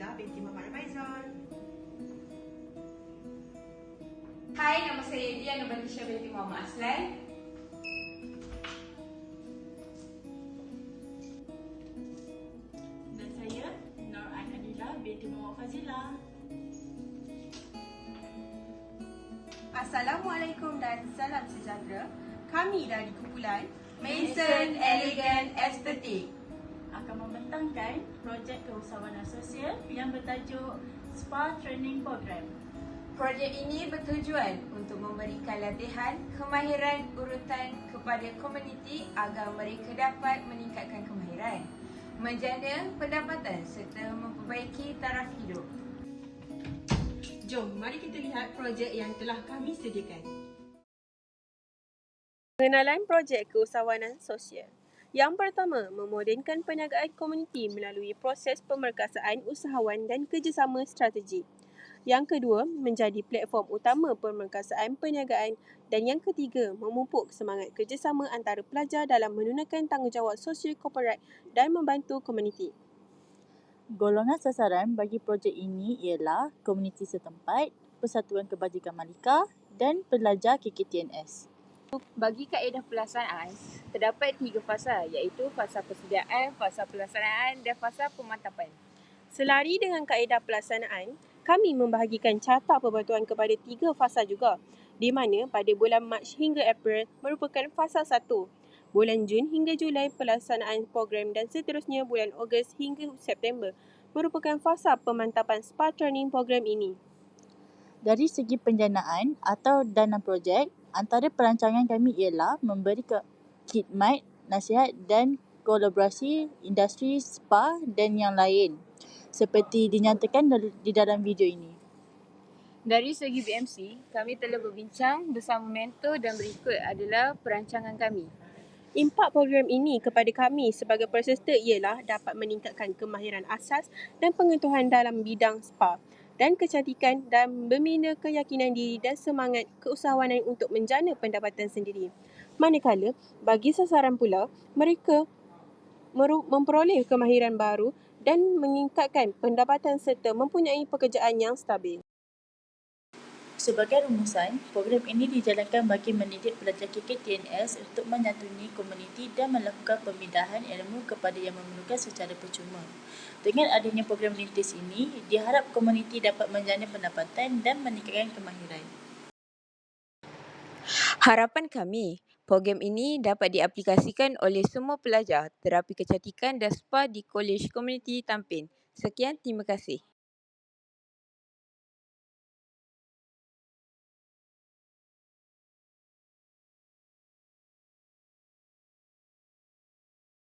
Anila binti Muhammad Faizal. Hai, nama saya Dian Nubatisha binti Muhammad Aslan. Dan saya Nur Anila binti Muhammad Fazila. Assalamualaikum dan salam sejahtera. Kami dari kumpulan Mason Elegant Estetik Akan membentangkan projek keusahawanan sosial yang bertajuk Spa Training Program. Projek ini bertujuan untuk memberikan latihan kemahiran urutan kepada komuniti agar mereka dapat meningkatkan kemahiran, menjana pendapatan serta memperbaiki taraf hidup. Jom, mari kita lihat projek yang telah kami sediakan. Pengenalan projek keusahawanan sosial. Yang pertama, memodenkan perniagaan komuniti melalui proses pemerkasaan usahawan dan kerjasama strategi. Yang kedua, menjadi platform utama pemerkasaan perniagaan. Dan yang ketiga, memupuk semangat kerjasama antara pelajar dalam menunaikan tanggungjawab sosial korporat dan membantu komuniti. Golongan sasaran bagi projek ini ialah komuniti setempat, Persatuan Kebajikan Malika dan pelajar KKTNS. Bagi kaedah pelaksanaan, terdapat 3 fasa iaitu fasa persediaan, fasa pelaksanaan dan fasa pemantapan. Selari dengan kaedah pelaksanaan, kami membahagikan carta perbantuan kepada 3 fasa juga, di mana pada bulan Mac hingga April merupakan fasa 1, bulan Jun hingga Julai pelaksanaan program dan seterusnya bulan Ogos hingga September merupakan fasa pemantapan spa training program ini. Dari segi pendanaan atau dana projek, antara perancangan kami ialah memberi khidmat, nasihat dan kolaborasi industri spa dan yang lain seperti dinyatakan di dalam video ini. Dari segi BMC, kami telah berbincang bersama mentor dan berikut adalah perancangan kami. Impak program ini kepada kami sebagai peserta ialah dapat meningkatkan kemahiran asas dan pengetahuan dalam bidang spa dan kecantikan dan membina keyakinan diri dan semangat keusahawanan untuk menjana pendapatan sendiri. Manakala, bagi sasaran pula, mereka memperoleh kemahiran baru dan meningkatkan pendapatan serta mempunyai pekerjaan yang stabil. Sebagai rumusan, program ini dijalankan bagi mendidik pelajar KKTNS untuk menyantuni komuniti dan melakukan pemindahan ilmu kepada yang memerlukan secara percuma. Dengan adanya program rintis ini, diharap komuniti dapat menjana pendapatan dan meningkatkan kemahiran. Harapan kami, program ini dapat diaplikasikan oleh semua pelajar terapi kecantikan dan spa di Kolej Komuniti Tampin. Sekian, terima kasih.